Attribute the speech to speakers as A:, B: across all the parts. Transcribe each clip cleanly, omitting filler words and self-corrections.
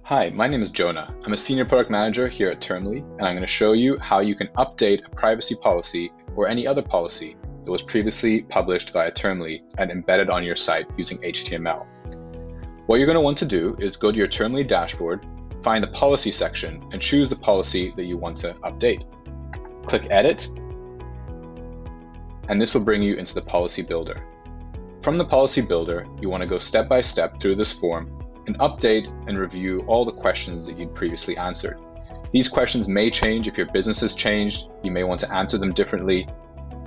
A: Hi, my name is Jonah. I'm a Senior Product Manager here at Termly, and I'm going to show you how you can update a privacy policy or any other policy that was previously published via Termly and embedded on your site using HTML. What you're going to want to do is go to your Termly dashboard, find the policy section, and choose the policy that you want to update. Click Edit, and this will bring you into the Policy Builder. From the Policy Builder, you want to go step by step through this form and update and review all the questions that you'd previously answered. These questions may change if your business has changed, you may want to answer them differently,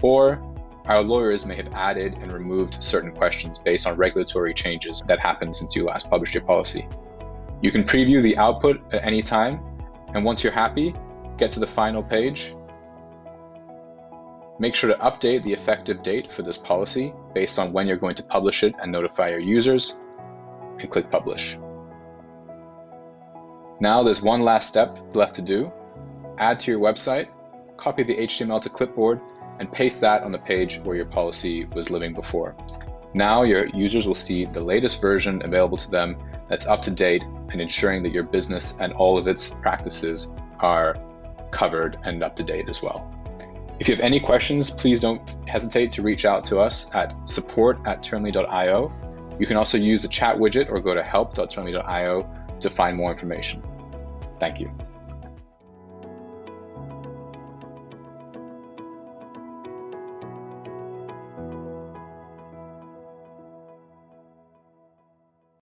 A: or our lawyers may have added and removed certain questions based on regulatory changes that happened since you last published your policy. You can preview the output at any time, and once you're happy, get to the final page. Make sure to update the effective date for this policy based on when you're going to publish it and notify your users, and click Publish. Now there's one last step left to do. Add to your website, copy the HTML to clipboard, and paste that on the page where your policy was living before. Now your users will see the latest version available to them that's up to date and ensuring that your business and all of its practices are covered and up to date as well. If you have any questions, please don't hesitate to reach out to us at support@termly.io. You can also use the chat widget or go to help.termly.io to find more information. Thank you.